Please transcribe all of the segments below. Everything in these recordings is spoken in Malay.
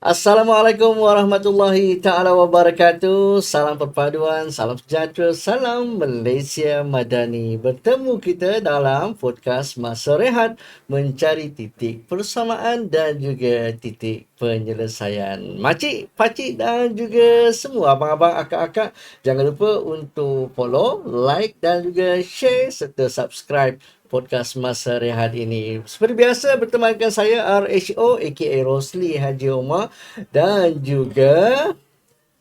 Assalamualaikum warahmatullahi ta'ala wabarakatuh. Salam perpaduan, salam sejahtera, salam Malaysia Madani. Bertemu kita dalam podcast Masa Rehat, mencari titik persamaan dan juga titik penyelesaian. Makcik, pakcik dan juga semua abang-abang, akak-akak, jangan lupa untuk follow, like dan juga share serta subscribe podcast Masa Rehat ini. Seperti biasa bertemankan saya RHO aka Rosli Haji Omar dan juga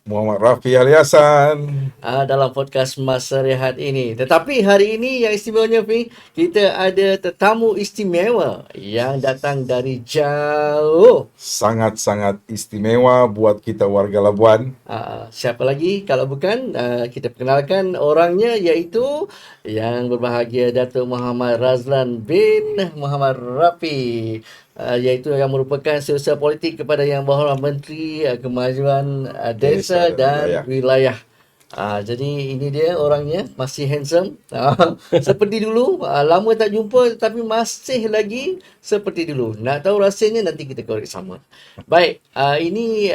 Muhammad Rafi Aliasan. dalam podcast Masa Rehat ini. Tetapi hari ini yang istimewanya, Fi, kita ada tetamu istimewa yang datang dari jauh. Sangat-sangat istimewa buat kita warga Labuan. Siapa lagi kalau bukan kita perkenalkan orangnya, iaitu yang berbahagia Datuk Muhammad Razlan bin Muhammad Rafi, iaitu yang merupakan setiausaha politik kepada Yang Berhormat Menteri Kemajuan Desa dan Wilayah. Jadi ini dia orangnya, masih handsome. Seperti dulu, lama tak jumpa tapi masih lagi seperti dulu. Nak tahu rahsianya, nanti kita korek sama. Baik, ini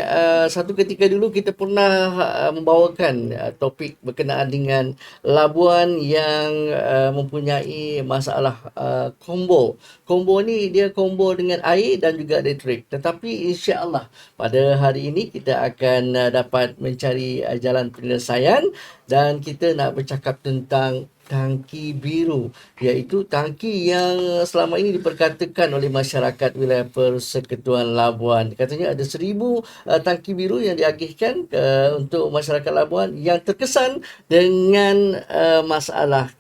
satu ketika dulu kita pernah membawakan topik berkenaan dengan Labuan yang mempunyai masalah combo. Combo ni dia combo dengan air dan juga elektrik. Tetapi insya-Allah pada hari ini kita akan dapat mencari jalan penyelesaian, dan kita nak bercakap tentang tangki biru, iaitu tangki yang selama ini diperkatakan oleh masyarakat wilayah Persekutuan Labuan. Katanya ada 1,000 tangki biru yang diagihkan untuk masyarakat Labuan yang terkesan dengan masalah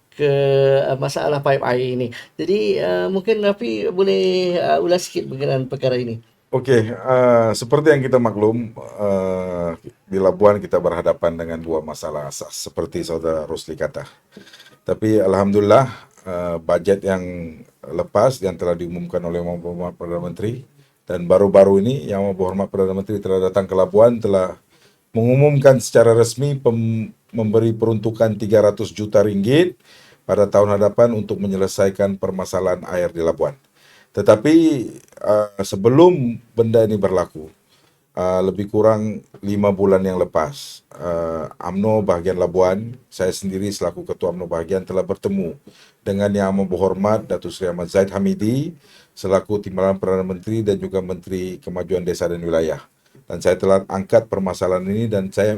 paip air ini. Jadi mungkin Rafi boleh ulas sikit berkenaan perkara ini. Okey, seperti yang kita maklum, di Labuan kita berhadapan dengan dua masalah asas seperti saudara Rosli kata. Tapi alhamdulillah, bajet yang lepas yang telah diumumkan oleh Yang Berhormat Perdana Menteri, dan baru-baru ini Yang Berhormat Perdana Menteri telah datang ke Labuan, telah mengumumkan secara resmi memberi peruntukan 300 juta ringgit pada tahun hadapan untuk menyelesaikan permasalahan air di Labuan. Tetapi sebelum benda ini berlaku, lebih kurang 5 bulan yang lepas, UMNO bahagian Labuan, saya sendiri selaku Ketua UMNO bahagian telah bertemu dengan Yang Amat Berhormat Datuk Seri Ahmad Zaid Hamidi selaku Timbalan Perdana Menteri dan juga Menteri Kemajuan Desa dan Wilayah. Dan saya telah angkat permasalahan ini dan saya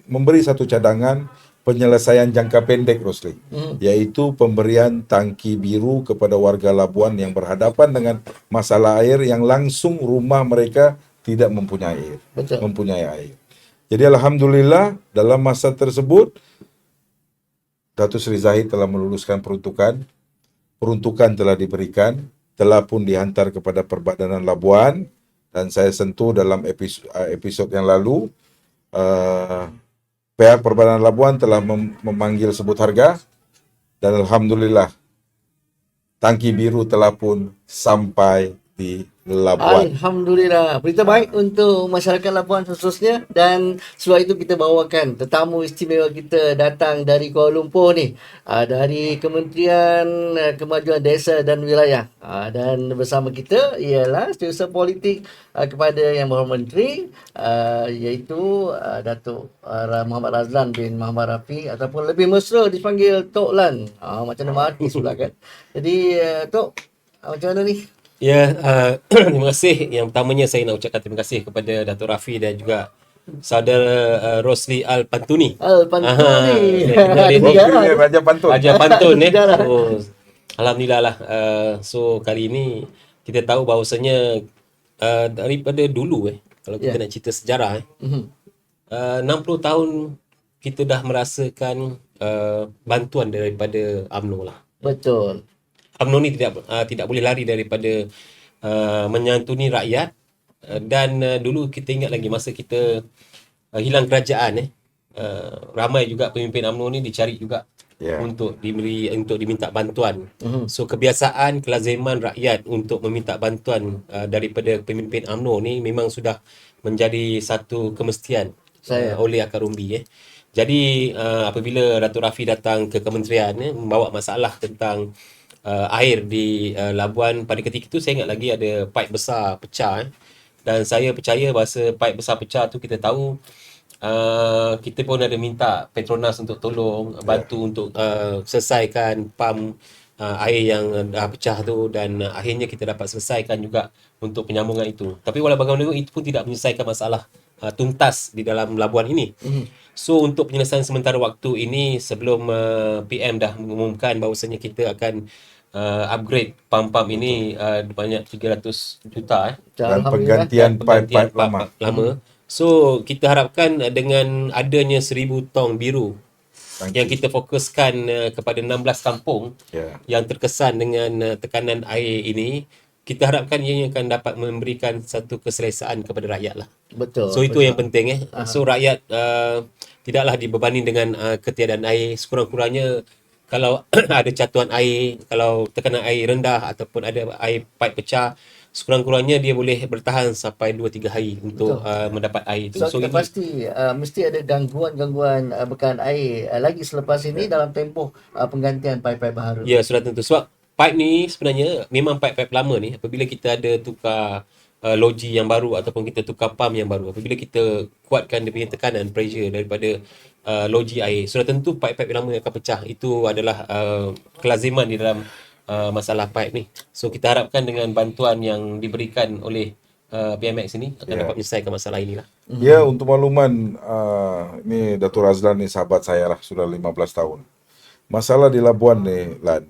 memberi satu cadangan penyelesaian jangka pendek, Rosli, iaitu pemberian tangki biru kepada warga Labuan yang berhadapan dengan masalah air yang langsung rumah mereka tidak mempunyai air. Jadi alhamdulillah dalam masa tersebut Datuk Seri Zahid telah meluluskan peruntukan telah diberikan, telah pun dihantar kepada Perbadanan Labuan, dan saya sentuh dalam episod yang lalu, pihak Perbadanan Labuan telah memanggil sebut harga, dan alhamdulillah tangki biru telah pun sampai di Labuan. Alhamdulillah. Berita baik untuk masyarakat Labuan khususnya, dan sebab itu kita bawakan tetamu istimewa kita datang dari Kuala Lumpur ni, dari Kementerian Kemajuan Desa dan Wilayah, dan bersama kita ialah setiausaha politik kepada Yang Berhormat Menteri, iaitu Datuk Muhammad Razlan bin Muhammad Rafi, ataupun lebih mesra dipanggil Tok Lan, macam nama artis pula kan. Jadi Tok, macam mana ni? Ya, terima kasih. Yang pertamanya saya nak ucapkan terima kasih kepada Datuk Rafi dan juga saudara Rosli Al-Pantuni. Al-Pantuni. Raja Pantun. Raja Pantun Oh, alhamdulillah lah. So kali ini kita tahu bahawasanya daripada dulu kalau kita nak cerita sejarah 60 tahun kita dah merasakan bantuan daripada UMNO lah. Betul. UMNO ni tidak boleh lari daripada menyantuni rakyat, dan dulu kita ingat lagi masa kita hilang kerajaan ramai juga pemimpin UMNO ni dicari juga untuk diminta bantuan. So kebiasaan kelaziman rakyat untuk meminta bantuan daripada pemimpin UMNO ni memang sudah menjadi satu kemestian oleh akar umbi. Jadi apabila Datuk Rafi datang ke kementerian membawa masalah tentang air di Labuan, pada ketika itu saya ingat lagi ada paip besar pecah Dan saya percaya bahasa paip besar pecah tu kita tahu, kita pun ada minta Petronas untuk tolong bantu untuk selesaikan pam air yang dah pecah tu, dan akhirnya kita dapat selesaikan juga untuk penyambungan itu. Tapi walau bagaimanapun itu pun tidak menyelesaikan masalah tuntas di dalam labuan ini. So untuk penyelesaian sementara waktu ini, sebelum PM dah mengumumkan bahawasanya kita akan upgrade pam-pam ini banyak 300 juta Dan Alhamdulillah. penggantian penggantian pipe-pipe lama. lama. So kita harapkan dengan adanya 1,000 tong biru yang kita fokuskan kepada 16 kampung Ya. yang terkesan dengan tekanan air ini, kita harapkan ianya akan dapat memberikan satu keselesaan kepada rakyat lah. Betul. So itu yang penting So rakyat tidaklah dibebani dengan ketiadaan air. Sekurang-kurangnya kalau ada catuan air, kalau tekanan air rendah ataupun ada air pipe pecah, sekurang-kurangnya dia boleh bertahan sampai 2-3 hari untuk mendapat air itu. So, kita ini pasti mesti ada gangguan bekalan air lagi selepas ini dalam tempoh penggantian pipe-pipe baru. ya, sudah tentu. Sebab pipe ni sebenarnya memang pipe-pipe lama ni, apabila kita ada tukar logi yang baru ataupun kita tukar pump yang baru, apabila kita kuatkan dia punya tekanan, pressure daripada logi air, sudah tentu pipe-pipe lama yang akan pecah. Itu adalah kelaziman di dalam masalah pipe ni. So kita harapkan dengan bantuan yang diberikan oleh PMX ini akan dapat menyelesaikan masalah inilah. Ya, untuk makluman, ini Datuk Razlan ni sahabat saya lah, sudah 15 tahun. Masalah di Labuan ni, Lan,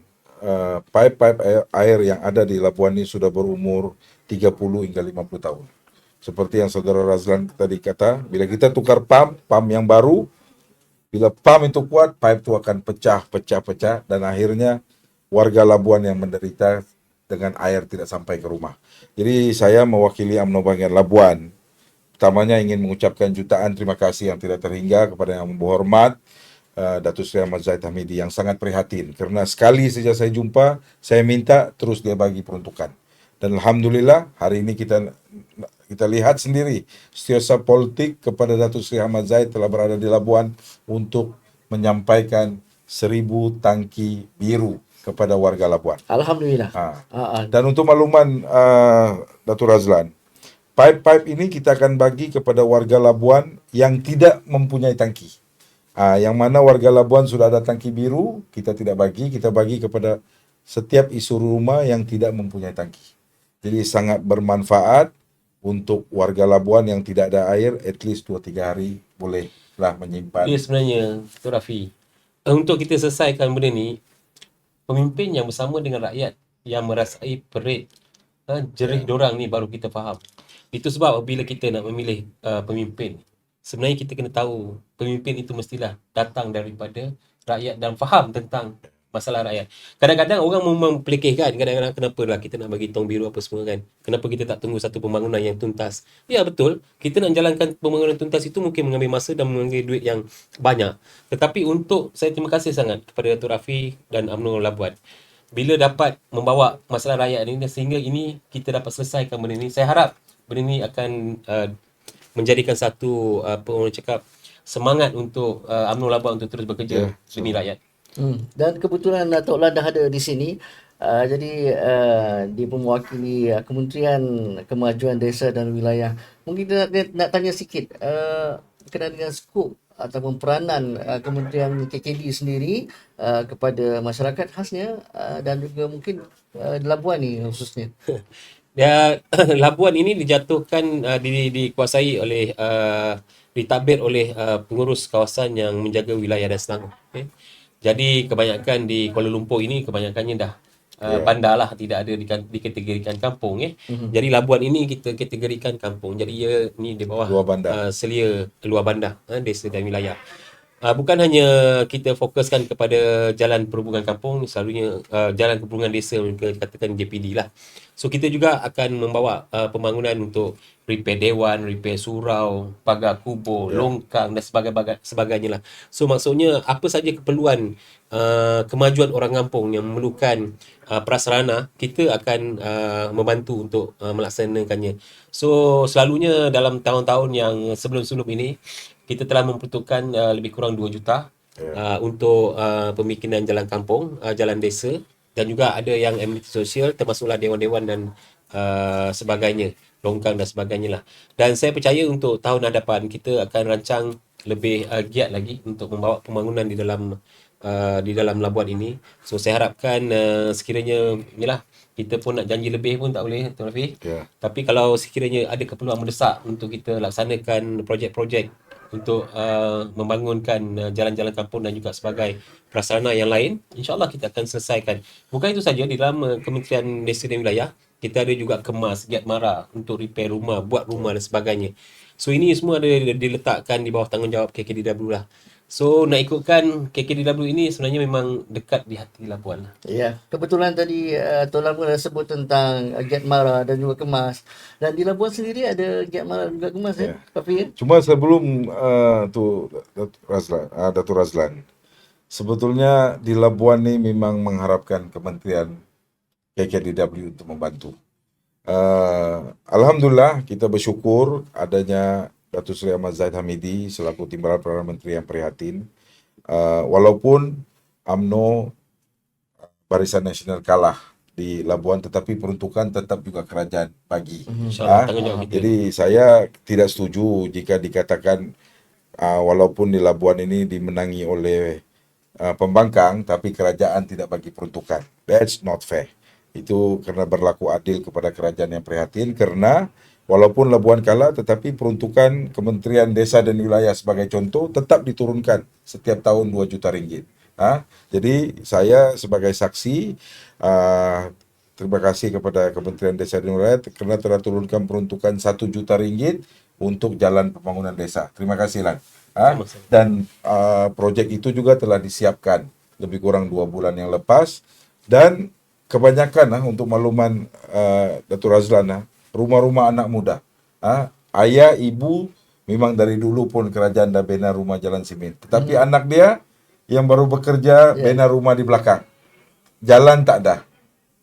pipe-pipe air yang ada di Labuan ni sudah berumur 30 hingga 50 tahun. Seperti yang Saudara Razlan tadi kata, bila kita tukar pump yang baru, bila pump itu kuat, pipe itu akan pecah, dan akhirnya warga Labuan yang menderita dengan air tidak sampai ke rumah. Jadi saya mewakili UMNO bagian Labuan, pertamanya ingin mengucapkan jutaan terima kasih yang tidak terhingga kepada Yang Berhormat Datuk Seri Ahmad Zahid Hamidi, yang sangat prihatin kerana sekali saja saya jumpa, saya minta terus dia bagi peruntukan. Dan Alhamdulillah hari ini kita lihat sendiri setiausaha politik kepada Datuk Seri Ahmad Zahid telah berada di Labuan untuk menyampaikan 1,000 tangki biru kepada warga Labuan. Alhamdulillah. Dan untuk makluman Datuk Razlan, pipe-pipe ini kita akan bagi kepada warga Labuan yang tidak mempunyai tangki. Yang mana warga Labuan sudah ada tangki biru, kita tidak bagi, kita bagi kepada setiap isu rumah yang tidak mempunyai tangki. Jadi sangat bermanfaat untuk warga Labuan yang tidak ada air, at least 2-3 hari bolehlah menyimpan. Dia sebenarnya, Dr. Rafi, untuk kita selesaikan benda ni, pemimpin yang bersama dengan rakyat yang merasai perit jerih dorang ni baru kita faham. Itu sebab apabila kita nak memilih pemimpin, sebenarnya kita kena tahu pemimpin itu mestilah datang daripada rakyat dan faham tentang masalah rakyat. Kadang-kadang orang mempelikihkan, kadang-kadang kenapa lah kita nak bagi tong biru apa semua kan. Kenapa kita tak tunggu satu pembangunan yang tuntas. Ya betul, kita nak jalankan pembangunan tuntas itu mungkin mengambil masa dan mengambil duit yang banyak. Tetapi saya terima kasih sangat kepada Datuk Rafi dan UMNO Labuan. Bila dapat membawa masalah rakyat ini sehingga ini kita dapat selesaikan benda ini, saya harap benda ini akan menjadikan satu orang cakap semangat untuk UMNO Labuan untuk terus bekerja demi rakyat. Dan kebetulan Datuk Lan dah ada di sini. Jadi dia pun mewakili Kementerian Kemajuan Desa dan Wilayah. Mungkin kita nak tanya sikit berkenaan dengan skop ataupun peranan Kementerian KKD sendiri kepada masyarakat khasnya dan juga mungkin di Labuan ni khususnya. Labuan ini dijatuhkan dikuasai oleh ditadbir oleh pengurus kawasan yang menjaga wilayah dan Selangor. Okay? Jadi kebanyakan di Kuala Lumpur ini kebanyakannya dah bandar lah, tidak ada dikategorikan kampung. Jadi Labuan ini kita kategorikan kampung. Jadi ia ni di bawah Luar bandar. selia luar bandar, desa dan wilayah. Bukan hanya kita fokuskan kepada jalan perhubungan kampung, selalunya jalan perhubungan desa, katakan JPD lah. So kita juga akan membawa pembangunan untuk repair dewan, repair surau, pagar kubur, longkang dan sebagainya lah. So maksudnya apa saja keperluan kemajuan orang kampung yang memerlukan prasarana, kita akan membantu untuk melaksanakannya. So selalunya dalam tahun-tahun yang sebelum-sebelum ini, kita telah memperuntukkan lebih kurang 2 juta untuk pembikinan jalan kampung, jalan desa, dan juga ada yang ameniti sosial termasuklah dewan-dewan dan sebagainya. longkang dan sebagainya lah. Dan saya percaya untuk tahun hadapan kita akan rancang lebih giat lagi untuk membawa pembangunan di dalam labuan ini. So saya harapkan sekiranya inilah kita pun nak janji lebih pun tak boleh Tuan Rafi. Ya. Tapi kalau sekiranya ada keperluan mendesak untuk kita laksanakan projek-projek untuk membangunkan jalan-jalan kampung dan juga sebagai prasarana yang lain, insya-Allah kita akan selesaikan. Bukan itu saja, di dalam Kementerian Desa dan Wilayah kita ada juga kemas, giat mara untuk repair rumah, buat rumah dan sebagainya. So ini semua ada diletakkan di bawah tanggungjawab KKDW lah. So nak ikutkan KKDW ini sebenarnya memang dekat di hati Labuan lah. Ya, kebetulan tadi Tuan Labuan dah sebut tentang Giat Mara dan juga Kemas. Dan di Labuan sendiri ada Giat Mara dan juga Kemas Ya. Rafi ya? Cuma sebelum Datuk Razlan, sebetulnya di Labuan ni memang mengharapkan Kementerian KKDW untuk membantu. Alhamdulillah kita bersyukur adanya Datuk Seri Ahmad Zahid Hamidi selaku Timbalan Perdana Menteri yang prihatin. Walaupun UMNO Barisan Nasional kalah di Labuan, tetapi peruntukan tetap juga kerajaan bagi. InsyaAllah tanggungjawab kita. Jadi saya tidak setuju jika dikatakan walaupun di Labuan ini dimenangi oleh pembangkang, tapi kerajaan tidak bagi peruntukan. That's not fair. Itu karena berlaku adil kepada kerajaan yang prihatin, karena walaupun Labuan kalah, tetapi peruntukan Kementerian Desa dan Wilayah sebagai contoh tetap diturunkan setiap tahun 2 juta ringgit. Jadi saya sebagai saksi terima kasih kepada Kementerian Desa dan Wilayah kerana telah turunkan peruntukan 1 juta ringgit untuk jalan pembangunan desa. Terima kasih Lan. Dan projek itu juga telah disiapkan lebih kurang 2 bulan yang lepas, dan kebanyakan untuk makluman Datuk Razlan, rumah-rumah anak muda. Ayah, ibu memang dari dulu pun kerajaan dah bina rumah jalan simen. Tetapi anak dia yang baru bekerja bina rumah di belakang. Jalan tak ada.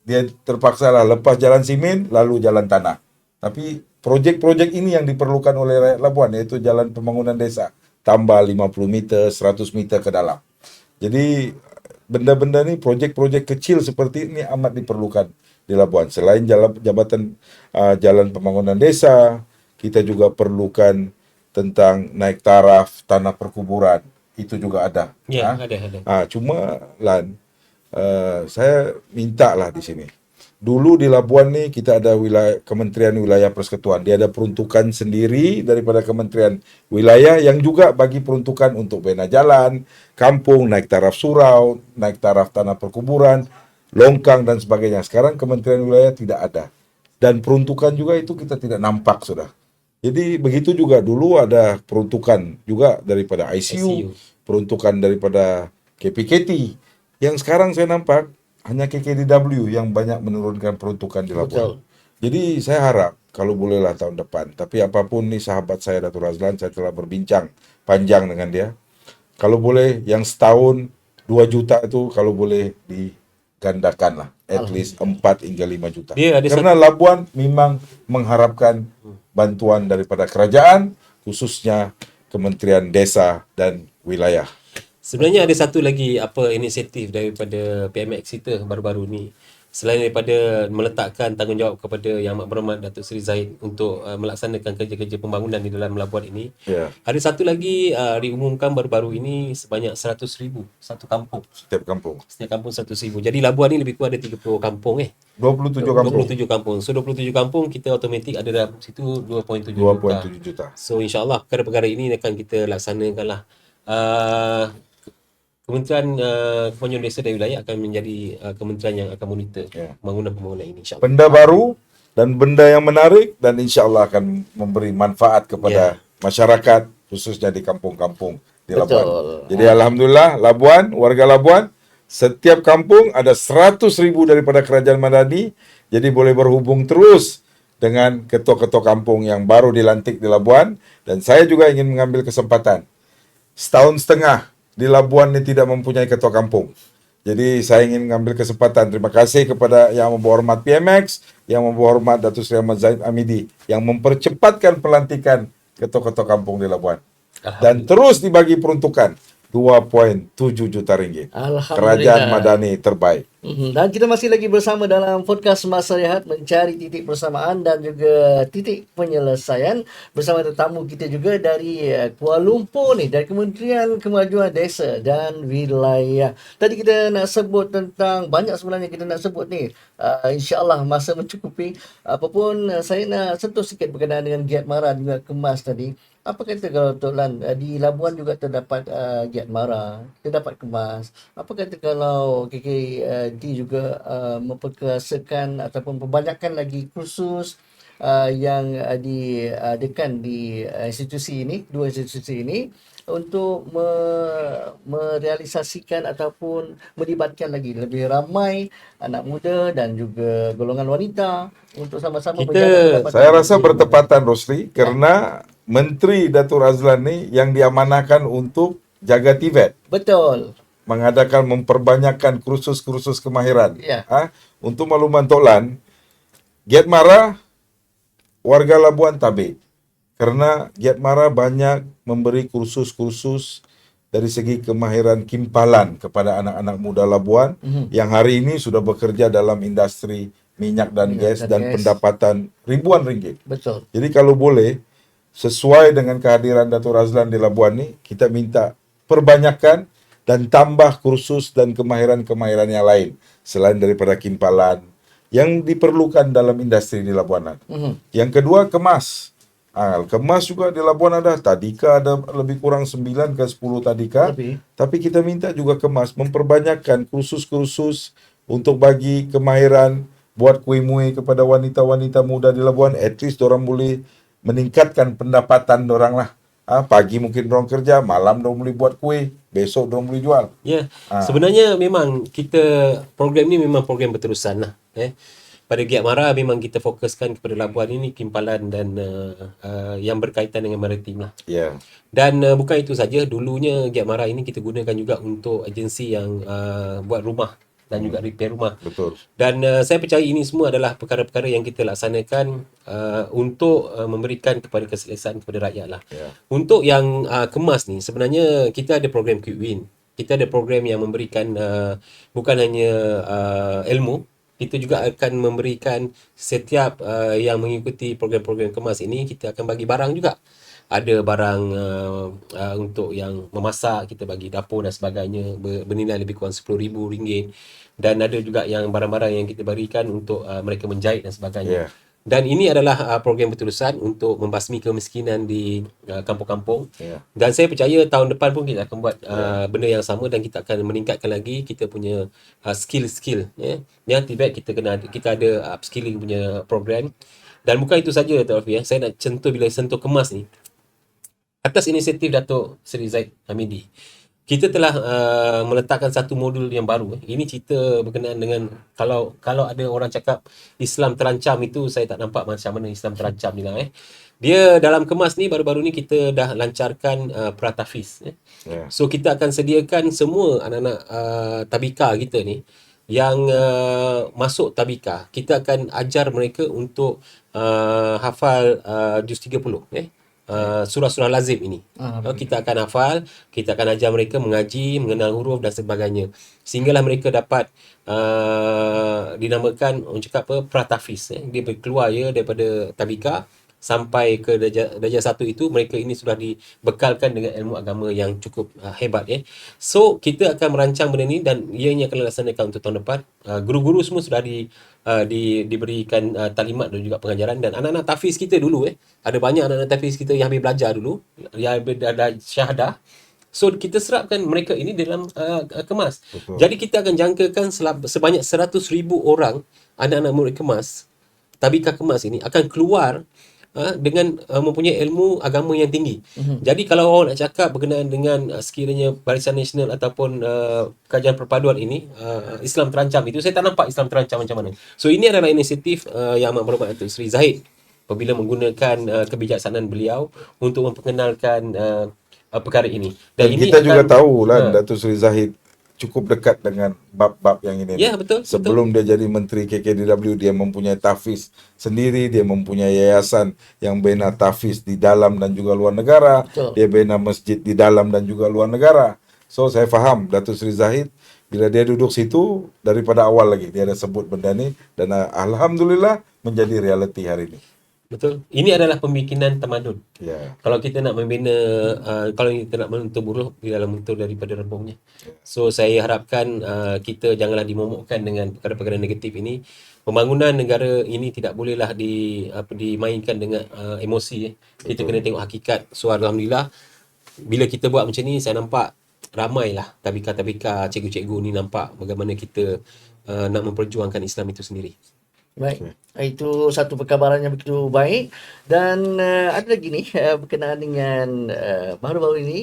Dia terpaksa lah lepas jalan simen lalu jalan tanah. Tapi projek-projek ini yang diperlukan oleh rakyat Labuan, iaitu jalan pembangunan desa. Tambah 50 meter, 100 meter ke dalam. Jadi benda-benda ni, projek-projek kecil seperti ini amat diperlukan di Labuan. Selain jabatan jalan pembangunan desa, kita juga perlukan tentang naik taraf tanah perkuburan. Itu juga ada. Ya, ada. Cuma Lan, saya minta lah di sini. Dulu di Labuan ni kita ada Kementerian Wilayah Persekutuan. Dia ada peruntukan sendiri daripada Kementerian Wilayah yang juga bagi peruntukan untuk bina jalan, kampung, naik taraf surau, naik taraf tanah perkuburan, longkang dan sebagainya. Sekarang Kementerian Wilayah tidak ada. Dan peruntukan juga itu kita tidak nampak sudah. Jadi begitu juga dulu ada peruntukan juga daripada ICU, peruntukan daripada KPKT. Yang sekarang saya nampak hanya KKDW yang banyak menurunkan peruntukan di Labuan. Jadi saya harap kalau bolehlah tahun depan. Tapi apapun ni sahabat saya Datuk Razlan, saya telah berbincang panjang dengan dia. Kalau boleh yang setahun 2 juta itu kalau boleh digandakan lah. At least 4 hingga 5 juta. Karena Labuan memang mengharapkan bantuan daripada kerajaan, khususnya Kementerian Desa dan Wilayah. Sebenarnya ada satu lagi inisiatif daripada PMX kita baru-baru ni. Selain daripada meletakkan tanggungjawab kepada Yang Amat Berhormat Datuk Seri Zahid untuk melaksanakan kerja-kerja pembangunan di dalam Labuan ini, ada satu lagi diumumkan baru-baru ini sebanyak 100,000 satu kampung. Setiap kampung. Setiap kampung 100,000. Jadi Labuan ni lebih kurang ada 30 kampung 27 kampung. 27 kampung. So 27 kampung kita automatik ada dalam situ 2.7 juta. So insya-Allah perkara-perkara ini akan kita laksanakan lah. Kementerian Pembangunan Desa dan Wilayah akan menjadi kementerian yang akan monitor pembangunan ini, insya-Allah. Benda baru dan benda yang menarik, dan insya-Allah akan memberi manfaat kepada masyarakat, khususnya di kampung-kampung di Labuan. Jadi alhamdulillah Labuan, warga Labuan, setiap kampung ada 100,000 daripada Kerajaan Madani. Jadi boleh berhubung terus dengan ketua-ketua kampung yang baru dilantik di Labuan. Dan saya juga ingin mengambil kesempatan. Setahun setengah di Labuan ini tidak mempunyai ketua kampung. Jadi saya ingin mengambil kesempatan. Terima kasih kepada Yang Berhormat PMX, Yang Berhormat Datuk Seri Ahmad Zahid Hamidi yang mempercepatkan pelantikan ketua-ketua kampung di Labuan. Dan terus dibagi peruntukan. 2,7 juta ringgit. Kerajaan Alhamdulillah. Madani terbaik. Dan kita masih lagi bersama dalam podcast Masa Rehat, mencari titik persamaan dan juga titik penyelesaian bersama tetamu kita juga dari Kuala Lumpur ni, dari Kementerian Kemajuan Desa dan Wilayah. Tadi kita nak sebut tentang banyak sebenarnya kita nak sebut ni. InsyaAllah masa mencukupi. Apapun saya nak sentuh sikit berkenaan dengan Giat Mara juga Kemas tadi. Apa kata kalau Tok Lan, di Labuan juga terdapat Giat Mara, terdapat Kemas. Apa kata kalau KKD juga memperkasakan ataupun memperbanyakan lagi kursus yang diadakan di institusi ini, dua institusi ini, untuk merealisasikan ataupun melibatkan lagi lebih ramai anak muda dan juga golongan wanita untuk sama-sama Kita- Saya rasa bertepatan Rosli kerana Menteri Datuk Razlan ni yang diamanahkan untuk jaga TVET, Betul. mengadakan memperbanyakkan kursus-kursus kemahiran. Ya. Untuk makluman Tok Lan, Giat Mara warga Labuan tabik. Kerana Giat Mara banyak memberi kursus-kursus dari segi kemahiran kimpalan kepada anak-anak muda Labuan yang hari ini sudah bekerja dalam industri minyak dan gas dan pendapatan ribuan ringgit. Betul. Jadi kalau boleh, sesuai dengan kehadiran Datuk Razlan di Labuan ni, kita minta perbanyakan dan tambah kursus dan kemahiran-kemahiran yang lain selain daripada kimpalan yang diperlukan dalam industri di Labuanan. Yang kedua, kemas. Kemas juga di Labuan ada. Tadika ada lebih kurang 9 ke 10 tadika. Tapi kita minta juga kemas memperbanyakkan kursus-kursus untuk bagi kemahiran buat kuih-muih kepada wanita-wanita muda di Labuan. At least dorang boleh meningkatkan pendapatan dorang lah. Pagi mungkin dorang kerja, malam dorang boleh buat kuih, besok dorang boleh jual. Ya, sebenarnya memang kita program ni memang program berterusan lah. Pada Giat Mara memang kita fokuskan kepada Labuan ini kimpalan dan yang berkaitan dengan maritim lah. Ya. Dan bukan itu saja, dulunya Giat Mara ini kita gunakan juga untuk agensi yang buat rumah dan juga repair rumah. Betul. Dan saya percaya ini semua adalah perkara-perkara yang kita laksanakan untuk memberikan kepada keselesaan kepada rakyat lah. Ya. Untuk yang kemas ni, sebenarnya kita ada program Quick Win. Kita ada program yang memberikan bukan hanya ilmu, kita juga akan memberikan setiap yang mengikuti program-program kemas ini, kita akan bagi barang juga. Ada barang untuk yang memasak, kita bagi dapur dan sebagainya bernilai lebih kurang RM10,000. Dan ada juga yang barang-barang yang kita berikan untuk mereka menjahit dan sebagainya. Yeah. Dan ini adalah program berterusan untuk membasmi kemiskinan di kampung-kampung. Yeah. Dan saya percaya tahun depan pun kita akan buat benda yang sama dan kita akan meningkatkan lagi kita punya skill-skill. Yang tiba kita ada upskilling punya program. Dan bukan itu saja Dr. Alfi, saya nak bila sentuh kemas ni. Atas inisiatif Datuk Seri Zaid Hamidi, kita telah meletakkan satu modul yang baru. Ini cerita berkenaan dengan kalau ada orang cakap Islam terancam, itu saya tak nampak macam mana Islam terancam ni lah. Dia dalam kemas ni baru-baru ni kita dah lancarkan Pratafis. Yeah. So kita akan sediakan semua anak-anak tabika kita ni yang masuk tabika, kita akan ajar mereka untuk hafal juz 30 surah-surah lazim ini. Kita akan hafal, kita akan ajar mereka mengaji, mengenal huruf dan sebagainya. Sehinggalah mereka dapat dinamakan orang cakap apa, Pratafis. Dia keluar daripada tabika sampai ke darjah 1 itu, mereka ini sudah dibekalkan dengan ilmu agama yang cukup hebat. So kita akan merancang benda ni dan ianya akan dilaksanakan untuk tahun depan. Guru-guru semua sudah diberikan talimat dan juga pengajaran. Dan anak-anak tahfiz kita dulu ada banyak anak-anak tahfiz kita yang habis belajar dulu, yang habis ada syahadah. So kita serapkan mereka ini dalam kemas. Betul. Jadi kita akan jangkakan sebanyak 100,000 orang anak-anak murid kemas, tabika kemas ini akan keluar dengan mempunyai ilmu agama yang tinggi. Jadi kalau orang nak cakap berkenaan dengan sekiranya Barisan Nasional ataupun kajian perpaduan ini Islam terancam, itu saya tak nampak Islam terancam macam mana. So ini adalah inisiatif yang amat berhormat Datuk Seri Zahid apabila menggunakan kebijaksanaan beliau untuk memperkenalkan perkara ini. Dan kita juga tahu lah Datuk Seri Zahid cukup dekat dengan bab-bab yang ini. Ya, betul. Sebelum dia jadi Menteri KKDW, dia mempunyai tahfiz sendiri, dia mempunyai yayasan yang bina tahfiz di dalam dan juga luar negara. Betul. Dia bina masjid di dalam dan juga luar negara. So saya faham Datuk Seri Zahid bila dia duduk situ daripada awal lagi dia ada sebut benda ni dan alhamdulillah menjadi realiti hari ini. Betul. Ini adalah pembikinan tamadun. Ya. Kalau kita nak membina, kalau kita nak menentu buruh di dalam bentuk daripada rebungnya. So saya harapkan kita janganlah dimomokkan dengan perkara-perkara negatif ini. Pembangunan negara ini tidak bolehlah dimainkan dengan emosi. Kita kena tengok hakikat. So alhamdulillah bila kita buat macam ni, saya nampak ramailah tabika-tabika cikgu-cikgu ni nampak bagaimana kita nak memperjuangkan Islam itu sendiri. Baik, itu satu perkabaran yang begitu baik. Dan ada lagi ni berkenaan dengan baru-baru ini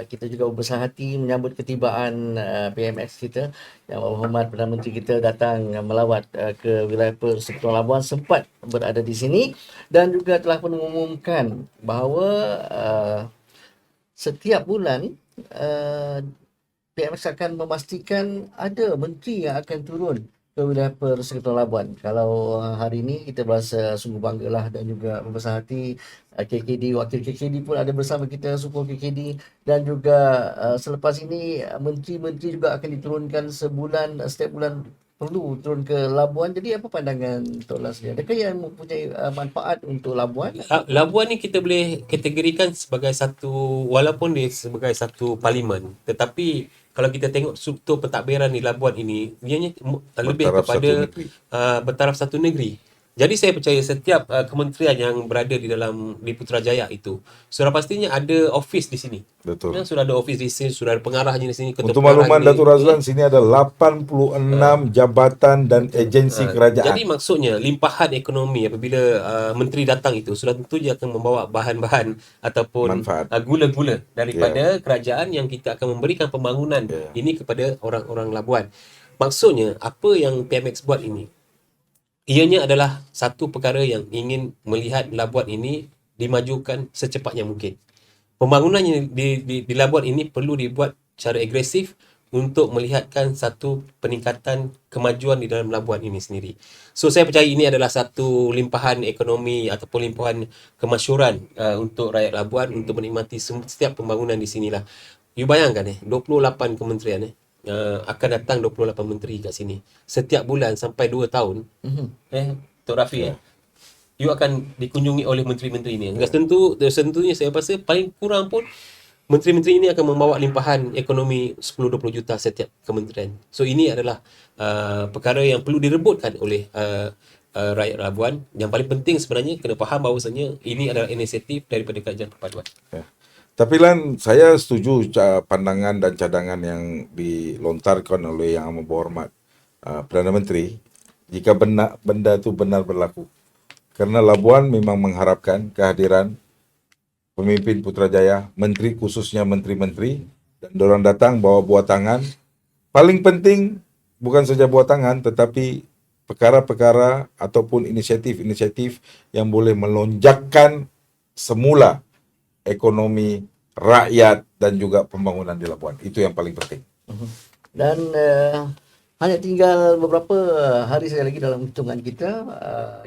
kita juga berbesar hati menyambut ketibaan PMX kita, Yang Berhormat Perdana Menteri kita datang melawat ke wilayah Persekutuan Labuan, sempat berada di sini dan juga telah pun mengumumkan bahawa setiap bulan PMX akan memastikan ada menteri yang akan turun ke wilayah Persekutuan Labuan. Kalau hari ini kita berasa sungguh banggalah dan juga berbesar hati. KKD, wakil KKD pun ada bersama kita, Suku KKD, dan juga selepas ini menteri-menteri juga akan diturunkan setiap bulan perlu turun ke Labuan. Jadi apa pandangan Tok Lasli? Adakah yang mempunyai manfaat untuk Labuan? Labuan ni kita boleh kategorikan sebagai satu, walaupun dia sebagai satu parlimen, tetapi kalau kita tengok struktur pentadbiran di Labuan ini, ianya lebih Bertaraf kepada satu negeri. bertaraf satu negeri. Jadi saya percaya setiap kementerian yang berada di Putrajaya itu sudah pastinya ada office di sini. Betul. Ya, sudah ada office di sini, sudah ada pengarahnya di sini, ketua Untuk pengarah makluman ini. Datuk Razlan, sini ada 86 jabatan dan agensi kerajaan. Jadi maksudnya limpahan ekonomi apabila menteri datang itu sudah tentu dia akan membawa bahan-bahan ataupun Manfaat. gula-gula daripada kerajaan yang kita akan memberikan pembangunan ini kepada orang-orang Labuan. Maksudnya apa yang PMX buat ini? Ianya adalah satu perkara yang ingin melihat Labuan ini dimajukan secepatnya mungkin. Pembangunan yang di Labuan ini perlu dibuat secara agresif untuk melihatkan satu peningkatan kemajuan di dalam Labuan ini sendiri. So saya percaya ini adalah satu limpahan ekonomi ataupun limpahan kemasyhuran untuk rakyat Labuan untuk menikmati setiap pembangunan di sinilah. You bayangkan 28 kementerian akan datang 28 menteri kat sini. Setiap bulan sampai 2 tahun. Tok Rafi you akan dikunjungi oleh menteri-menteri ini. Tentunya saya rasa paling kurang pun menteri-menteri ini akan membawa limpahan ekonomi 10-20 juta setiap kementerian. So ini adalah perkara yang perlu direbutkan oleh rakyat Labuan. Yang paling penting sebenarnya kena faham bahawasanya ini adalah inisiatif daripada Kerajaan Perpaduan. Ya. Tapi Lan, saya setuju pandangan dan cadangan yang dilontarkan oleh Yang Amat Berhormat Perdana Menteri jika benda itu benar berlaku. Karena Labuan memang mengharapkan kehadiran pemimpin Putrajaya, menteri khususnya menteri-menteri, dan dorang datang bawa buah tangan. Paling penting bukan saja buah tangan, tetapi perkara-perkara ataupun inisiatif-inisiatif yang boleh melonjakkan semula ekonomi rakyat dan juga pembangunan di Labuan. Itu yang paling penting. Dan hanya tinggal beberapa hari saja lagi dalam hitungan kita,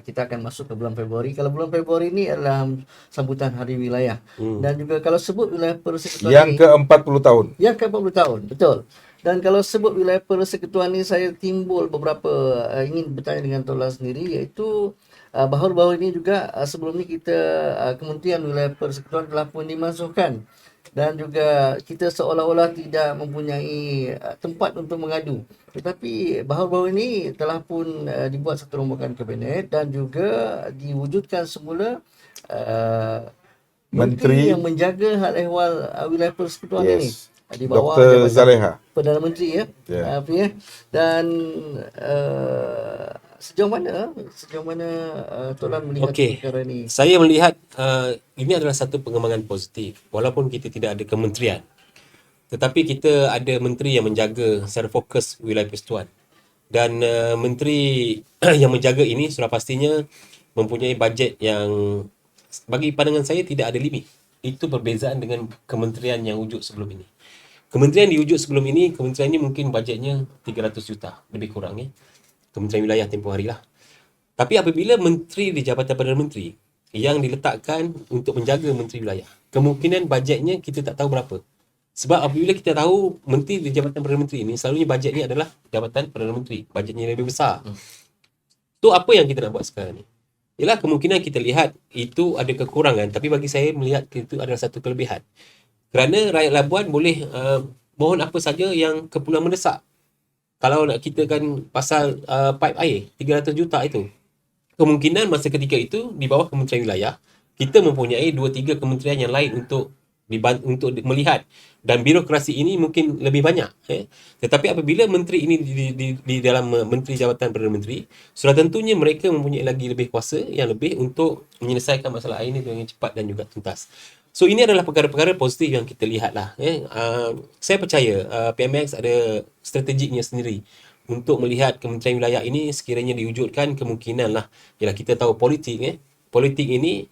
kita akan masuk ke bulan Februari. Kalau bulan Februari ini adalah sambutan Hari Wilayah. Dan juga kalau sebut wilayah persekutuan Yang ini, ke-40 tahun. yang ke-40 tahun, betul. Dan kalau sebut wilayah persekutuan ini, saya timbul beberapa ingin bertanya dengan Tola sendiri, iaitu baharu-baharu ini juga sebelum ni kita Kementerian Wilayah Persekutuan telah pun dimasukkan, dan juga kita seolah-olah tidak mempunyai tempat untuk mengadu. Tetapi baharu-baharu ini telah pun dibuat satu rombakan kabinet dan juga diwujudkan semula menteri yang menjaga hal ehwal wilayah persekutuan ini. Di bawah Dr. Zaleha. Perdana Menteri dan sejauh mana Tolan melihat perkara ini? Saya melihat ini adalah satu pengembangan positif walaupun kita tidak ada kementerian, tetapi kita ada menteri yang menjaga secara fokus wilayah persekutuan, dan menteri yang menjaga ini sudah pastinya mempunyai bajet yang bagi pandangan saya tidak ada limit. Itu perbezaan dengan kementerian yang wujud sebelum ini. Kementerian diwujud sebelum ini, kementerian ini mungkin bajetnya 300 juta, lebih kurang Kementerian Wilayah tempoh hari lah. Tapi apabila menteri di Jabatan Perdana Menteri yang diletakkan untuk menjaga menteri wilayah, kemungkinan bajetnya kita tak tahu berapa. Sebab apabila kita tahu menteri di Jabatan Perdana Menteri ini, selalunya bajet ni adalah Jabatan Perdana Menteri. Bajetnya lebih besar. Tu apa yang kita nak buat sekarang ni? Ialah kemungkinan kita lihat itu ada kekurangan, tapi bagi saya melihat itu adalah satu kelebihan. Kerana rakyat Labuan boleh mohon apa saja yang keperluan mendesak. Kalau nak kita kan pasal pipe air 300 juta itu, kemungkinan masa ketika itu di bawah Kementerian Wilayah kita mempunyai 2-3 kementerian yang lain untuk melihat, dan birokrasi ini mungkin lebih banyak. Tetapi apabila menteri ini di dalam Menteri Jabatan Perdana Menteri, sudah tentunya mereka mempunyai lagi lebih kuasa yang lebih untuk menyelesaikan masalah air ini dengan cepat dan juga tuntas. So ini adalah perkara-perkara positif yang kita lihat lah. Saya percaya PMX ada strateginya sendiri untuk melihat Kementerian Wilayah ini sekiranya diwujudkan, kemungkinan lah. Ialah kita tahu politik. Politik ini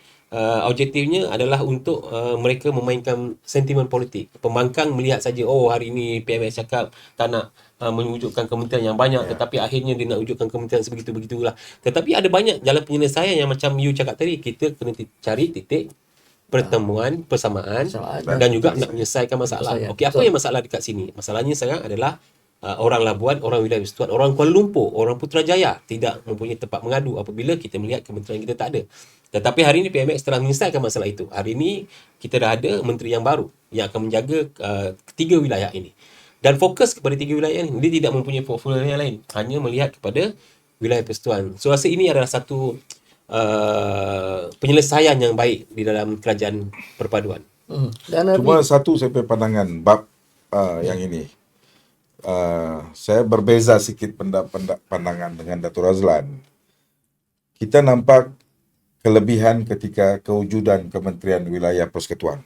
objektifnya adalah untuk mereka memainkan sentimen politik. Pembangkang melihat saja, oh hari ini PMX cakap tak nak mewujudkan kementerian yang banyak, tetapi akhirnya dia nak wujudkan kementerian sebegitu-begitulah. Tetapi ada banyak jalan penyelesaian yang macam you cakap tadi, kita kena cari titik pertemuan, persamaan dan juga nak menyelesaikan masalah. Okey, apa yang masalah dekat sini? Masalahnya sekarang adalah orang Labuan, orang wilayah Persekutuan, orang Kuala Lumpur, orang Putrajaya tidak mempunyai tempat mengadu apabila kita melihat kementerian kita tak ada. Tetapi hari ini PMX telah menyelesaikan masalah itu. Hari ini kita dah ada menteri yang baru yang akan menjaga ketiga wilayah ini. Dan fokus kepada tiga wilayah ini. Dia tidak mempunyai portfolio yang lain. Hanya melihat kepada wilayah Persekutuan. So rasa ini adalah satu penyelesaian yang baik di dalam kerajaan perpaduan. Dan Cuma satu saya punya pandangan bab yang ini. Saya berbeza sikit pandangan dengan Datuk Razlan. Kita nampak kelebihan ketika kewujudan Kementerian Wilayah Persekutuan.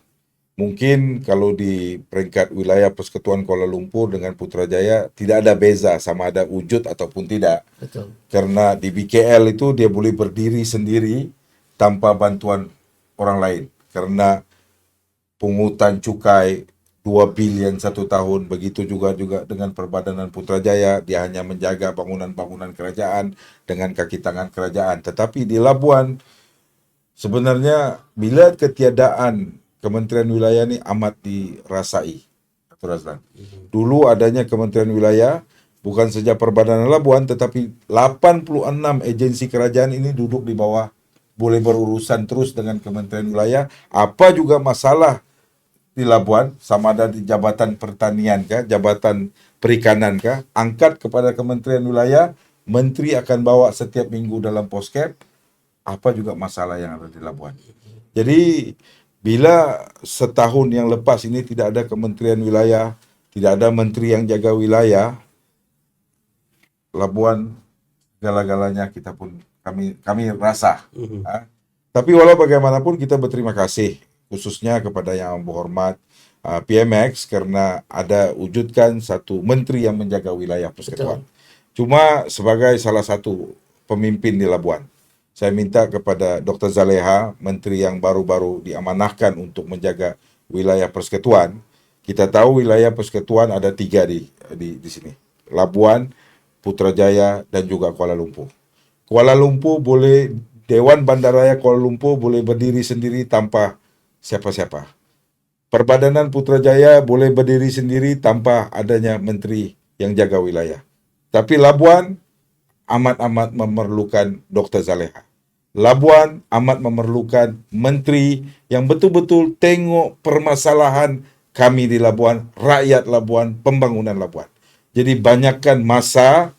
Mungkin kalau di peringkat wilayah Persekutuan Kuala Lumpur dengan Putrajaya tidak ada beza sama ada wujud ataupun tidak. betul. Karena di BKL itu dia boleh berdiri sendiri tanpa bantuan orang lain. Karena pungutan cukai 2 bilion satu tahun, begitu juga dengan Perbadanan Putrajaya, dia hanya menjaga bangunan-bangunan kerajaan dengan kaki tangan kerajaan. Tetapi di Labuan, sebenarnya bila ketiadaan Kementerian Wilayah ini amat dirasai, Dr. Razlan. Dulu adanya Kementerian Wilayah, bukan saja Perbadanan Labuan, tetapi 86 agensi kerajaan ini duduk di bawah, boleh berurusan terus dengan Kementerian Wilayah. Apa juga masalah di Labuan, sama ada di Jabatan Pertanian kah, Jabatan Perikanan kah, angkat kepada Kementerian Wilayah, Menteri akan bawa setiap minggu dalam poskep, apa juga masalah yang ada di Labuan. Jadi, bila setahun yang lepas ini tidak ada Kementerian Wilayah, tidak ada Menteri yang jaga wilayah, Labuan segala-galanya kita pun kami rasa. Tapi walau bagaimanapun kita berterima kasih khususnya kepada Yang Berhormat PMX karena ada wujudkan satu menteri yang menjaga wilayah Persekutuan. Cuma sebagai salah satu pemimpin di Labuan, saya minta kepada Dr. Zaleha, menteri yang baru-baru diamanahkan untuk menjaga wilayah Persekutuan. Kita tahu wilayah Persekutuan ada 3 di sini. Labuan, Putrajaya dan juga Kuala Lumpur. Kuala Lumpur boleh, Dewan Bandaraya Kuala Lumpur boleh berdiri sendiri tanpa siapa-siapa. Perbadanan Putrajaya boleh berdiri sendiri tanpa adanya menteri yang jaga wilayah. Tapi Labuan amat-amat memerlukan Dr. Zaleha. Labuan amat memerlukan menteri yang betul-betul tengok permasalahan kami di Labuan, rakyat Labuan, pembangunan Labuan. Jadi banyakkan masa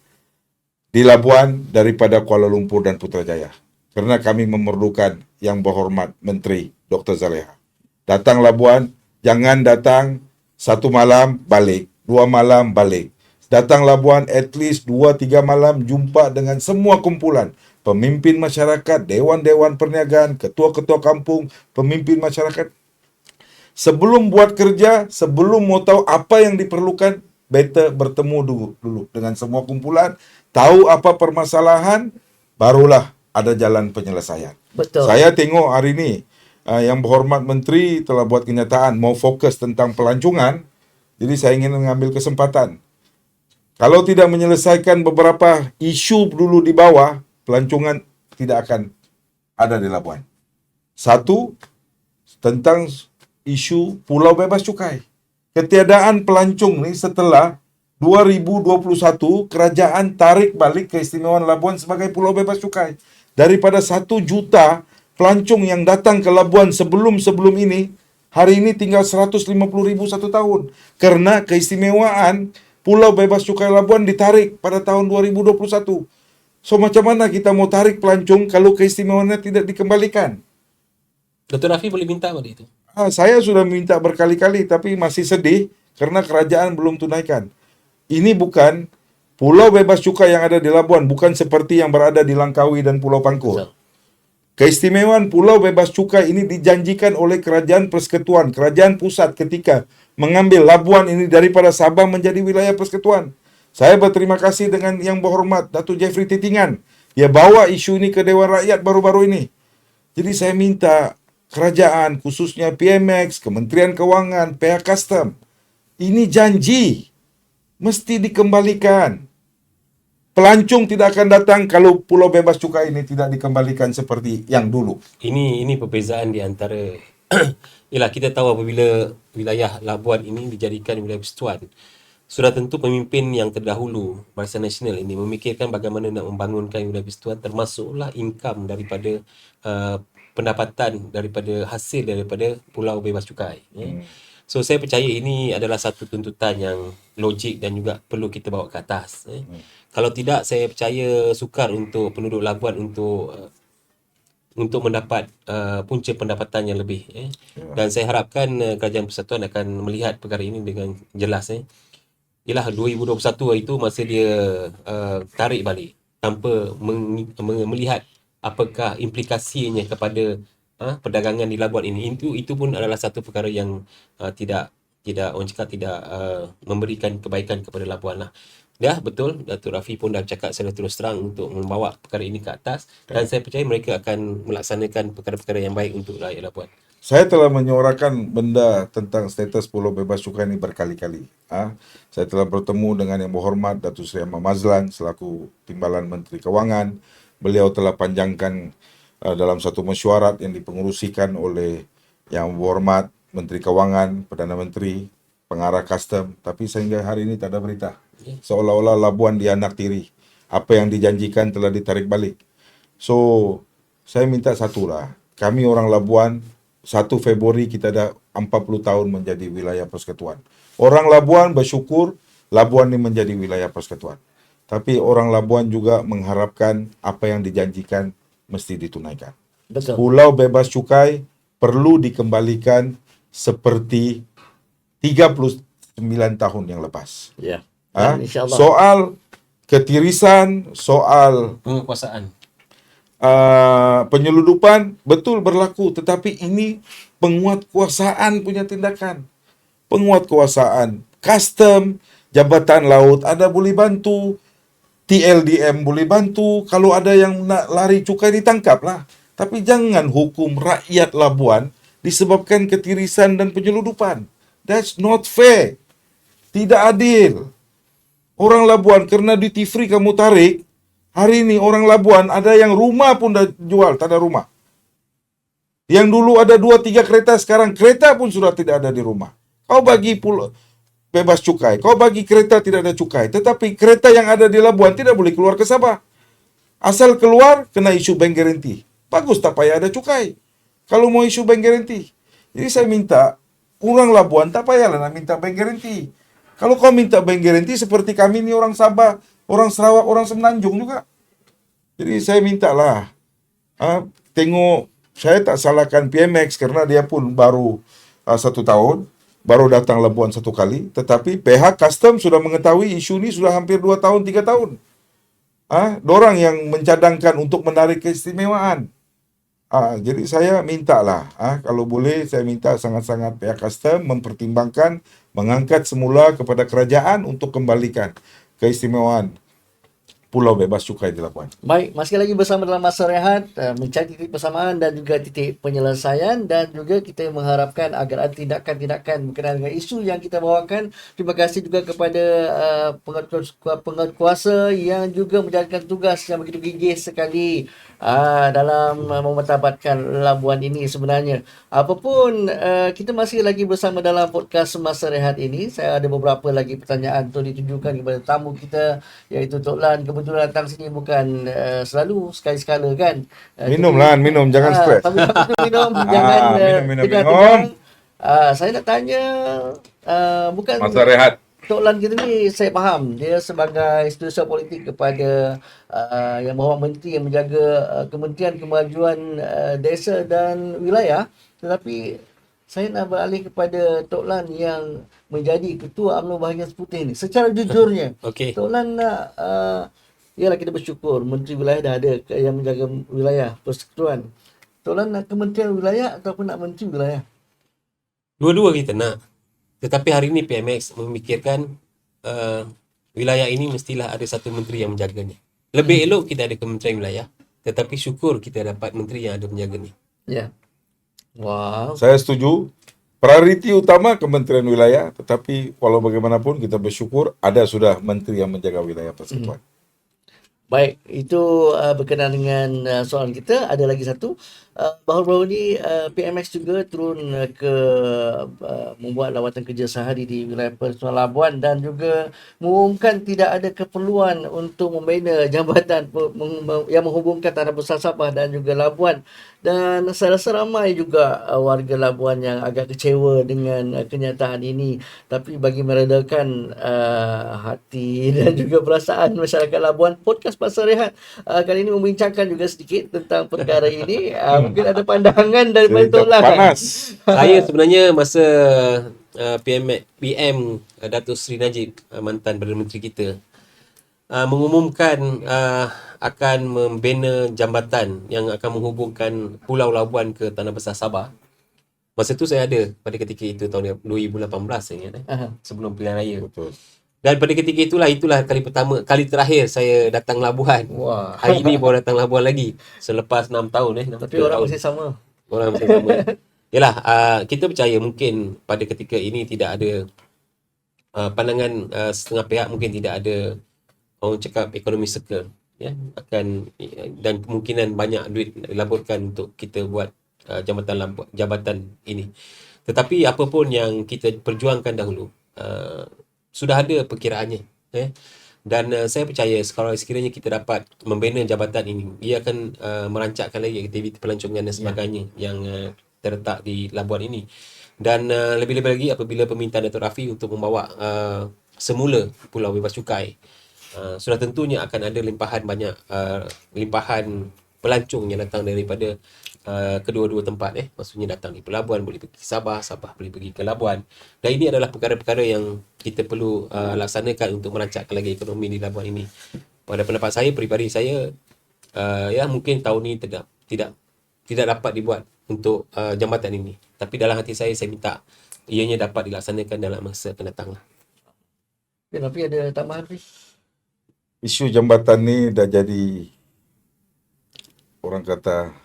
di Labuan daripada Kuala Lumpur dan Putrajaya. Karena kami memerlukan Yang Berhormat Menteri Dr. Zaleha. Datang Labuan, jangan datang 1 malam balik, 2 malam balik. Datang Labuan at least 2-3 malam jumpa dengan semua kumpulan. Pemimpin masyarakat, dewan-dewan perniagaan, ketua-ketua kampung, pemimpin masyarakat. Sebelum buat kerja, sebelum mau tahu apa yang diperlukan, better bertemu dulu dengan semua kumpulan, tahu apa permasalahan, barulah ada jalan penyelesaian. Betul. Saya tengok hari ini, Yang Berhormat Menteri telah buat kenyataan, mau fokus tentang pelancongan, jadi saya ingin mengambil kesempatan. Kalau tidak menyelesaikan beberapa isu dulu di bawah, pelancongan tidak akan ada di Labuan. Satu, tentang isu pulau bebas cukai. ketiadaan pelancong nih setelah 2021 kerajaan tarik balik keistimewaan Labuan sebagai pulau bebas cukai. Daripada 1 juta pelancong yang datang ke Labuan sebelum ini, hari ini tinggal 150.000 satu tahun. Karena keistimewaan pulau bebas cukai Labuan ditarik pada tahun 2021. So macam mana kita mau tarik pelancong kalau keistimewaannya tidak dikembalikan? Dr. Rafi boleh minta pada itu. Saya sudah minta berkali-kali tapi masih sedih karena kerajaan belum tunaikan. Ini bukan pulau bebas cukai yang ada di Labuan, bukan seperti yang berada di Langkawi dan Pulau Pangkor. Betul. Keistimewaan pulau bebas cukai ini dijanjikan oleh kerajaan persekutuan, kerajaan pusat ketika mengambil Labuan ini daripada Sabah menjadi wilayah persekutuan. Saya berterima kasih dengan yang berhormat Datuk Jeffrey Titingan. Dia bawa isu ini ke Dewan Rakyat baru-baru ini. Jadi saya minta kerajaan, khususnya PMX, Kementerian Kewangan, pihak custom, ini janji mesti dikembalikan. Pelancong tidak akan datang kalau pulau bebas cukai ini tidak dikembalikan seperti yang dulu. Ini perbezaan di antara ialah kita tahu apabila wilayah Labuan ini dijadikan wilayah persekutuan, sudah tentu pemimpin yang terdahulu Barisan Nasional ini memikirkan bagaimana nak membangunkan wilayah persekutuan, termasuklah income daripada pendapatan daripada hasil daripada pulau bebas cukai. So saya percaya ini adalah satu tuntutan yang logik dan juga perlu kita bawa ke atas. Kalau tidak, saya percaya sukar untuk penduduk Labuan untuk mendapat punca pendapatan yang lebih. Dan saya harapkan Kerajaan Persatuan akan melihat perkara ini dengan jelas. Ialah 2021 itu masa dia tarik balik tanpa melihat apakah implikasinya kepada perdagangan di Labuan ini. Itu pun adalah satu perkara yang tidak orang cakap tidak memberikan kebaikan kepada Labuan lah. Ya, betul. Datuk Rafi pun dah cakap secara terus terang untuk membawa perkara ini ke atas, dan saya percaya mereka akan melaksanakan perkara-perkara yang baik untuk rakyat Labuan. Saya telah menyuarakan benda tentang status pulau bebas cukai ini berkali-kali. Saya telah bertemu dengan yang berhormat Datuk Seri Ahmad Mazlan selaku Timbalan Menteri Kewangan. Beliau telah panjangkan dalam satu mesyuarat yang dipengerusikan oleh yang berhormat Menteri Kewangan, Perdana Menteri, Pengarah Custom, tapi sehingga hari ini tak ada berita. Seolah-olah Labuan dianaktiri. Apa yang dijanjikan telah ditarik balik. So, saya minta satulah. Kami orang Labuan, 1 Februari kita dah 40 tahun menjadi wilayah persekutuan. Orang Labuan bersyukur Labuan ini menjadi wilayah persekutuan. Tapi orang Labuan juga mengharapkan apa yang dijanjikan mesti ditunaikan. Betul. Pulau bebas cukai perlu dikembalikan seperti 39 tahun yang lepas. Ya. Dan insyaAllah. Soal ketirisan, soal Penguasaan. penyeludupan betul berlaku, tetapi ini penguatkuasaan punya tindakan. Penguatkuasaan, custom, jabatan laut ada boleh bantu, TLDM boleh bantu, kalau ada yang nak lari cukai ditangkaplah. Tapi jangan hukum rakyat Labuan disebabkan ketirisan dan penyeludupan. That's not fair. Tidak adil. Orang Labuan kerana duty free kamu tarik, hari ini orang Labuan ada yang rumah pun dah jual, tak ada rumah. Yang dulu ada 2-3 kereta, sekarang kereta pun sudah tidak ada di rumah. Kau bagi pulau bebas cukai, kau bagi kereta tidak ada cukai, tetapi kereta yang ada di Labuan tidak boleh keluar ke Sabah. Asal keluar, kena isu bank guarantee. Bagus tak payah ada cukai. Kalau mau isu bank guarantee. Jadi saya minta, orang Labuan tak payahlah nak minta bank guarantee. Kalau kau minta bank guarantee seperti kami ni orang Sabah, orang Sarawak, orang Semenanjung juga. Jadi saya mintalah, tengok, saya tak salahkan PMX kerana dia pun baru 1 tahun, baru datang Labuan 1 kali, tetapi pihak custom sudah mengetahui isu ni sudah hampir 2 tahun, 3 tahun. Dorang yang mencadangkan untuk menarik keistimewaan. Jadi saya mintalah, kalau boleh saya minta sangat-sangat pihak custom mempertimbangkan, mengangkat semula kepada kerajaan untuk kembalikan keistimewaan pulau bebas cukai di Labuan. Baik, masih lagi bersama dalam masa rehat, mencari titik persamaan dan juga titik penyelesaian, dan juga kita mengharapkan agar ada tindakan-tindakan berkenaan dengan isu yang kita bawakan. Terima kasih juga kepada penguatkuasa yang juga menjalankan tugas yang begitu gigih sekali dalam memertabatkan Labuan ini sebenarnya. Apapun, kita masih lagi bersama dalam podcast Masa Rehat ini. Saya ada beberapa lagi pertanyaan untuk ditujukan kepada tamu kita, iaitu Tok Lan. Kebetulan datang sini bukan selalu, sekali-sekala kan. Minum lah, minum, jangan stres. Tapi tu minum, jangan minum. tegang-tegang. Saya nak tanya, bukan Masa rehat. Tok Lan kita ni, saya faham dia sebagai setiausaha politik kepada yang Bahawa Menteri yang menjaga Kementerian Kemajuan Desa dan Wilayah. Tetapi saya nak beralih kepada Tok Lan yang menjadi Ketua UMNO Bahagian Seputih ni. Secara jujurnya, Okey. Tok Lan nak, yalah kita bersyukur Menteri Wilayah dah ada yang menjaga wilayah persekutuan. Tok Lan nak Kementerian Wilayah ataupun nak Menteri Wilayah? Dua-dua kita nak. Tetapi hari ini PMX memikirkan wilayah ini mestilah ada satu menteri yang menjaganya. Lebih elok kita ada Kementerian Wilayah, tetapi syukur kita dapat menteri yang ada menjaganya. Ya. Wow. Saya setuju. Prioriti utama Kementerian Wilayah, tetapi walau bagaimanapun kita bersyukur ada sudah menteri yang menjaga wilayah persekutuan. Baik, itu berkenaan dengan soalan kita. Ada lagi satu. Baru-baru ni PMX juga turun ke membuat lawatan kerja sehari di wilayah Persekutuan Labuan dan juga mengumumkan tidak ada keperluan untuk membina jambatan yang menghubungkan Tanah Besar Sabah dan juga Labuan. Dan saya rasa ramai juga warga Labuan yang agak kecewa dengan kenyataan ini. Tapi bagi meredakan hati dan juga perasaan masyarakat Labuan, podcast Pasar Rehat kali ini membincangkan juga sedikit tentang perkara ini. Mungkin ada pandangan daripada Tok Lan. Panas. Saya sebenarnya masa PM Datuk Seri Najib, mantan Perdana Menteri kita, mengumumkan akan membina jambatan yang akan menghubungkan Pulau Labuan ke Tanah Besar Sabah. Masa tu saya ada pada ketika itu tahun 2018 saya ingat sebelum pilihan raya. Betul. Dan pada ketika itulah kali terakhir saya datang Labuan. Wah. Hari ni baru datang Labuan lagi selepas 6 tahun 6 Tapi orang tahun. masih sama. Orang masih sama. Yalah, kita percaya mungkin pada ketika ini tidak ada pandangan setengah pihak, mungkin tidak ada orang cakap ekonomi circle, ya, akan dan kemungkinan banyak duit dilaburkan untuk kita buat jabatan ini. Tetapi apa pun yang kita perjuangkan dahulu sudah ada perkiraannya, dan saya percaya kalau sekiranya kita dapat membina jabatan ini, ia akan merancangkan lagi aktiviti pelancongan dan sebagainya yang terletak di Labuan ini. Dan lebih-lebih lagi apabila permintaan Datuk Rafi untuk membawa semula Pulau Bebas Cukai, sudah tentunya akan ada limpahan pelancong yang datang daripada kedua-dua tempat, maksudnya datang di Pelabuhan boleh pergi ke Sabah, Sabah boleh pergi ke Labuan. Dan ini adalah perkara-perkara yang kita perlu laksanakan untuk merancangkan lagi ekonomi di Labuan ini. Pada pendapat saya, peribadi saya, ya mungkin tahun ini tidak dapat dibuat untuk jambatan ini. Tapi dalam hati saya minta ianya dapat dilaksanakan dalam masa akan datang. Tapi ada tambahan, Fiz? Isu jambatan ni dah jadi, orang kata,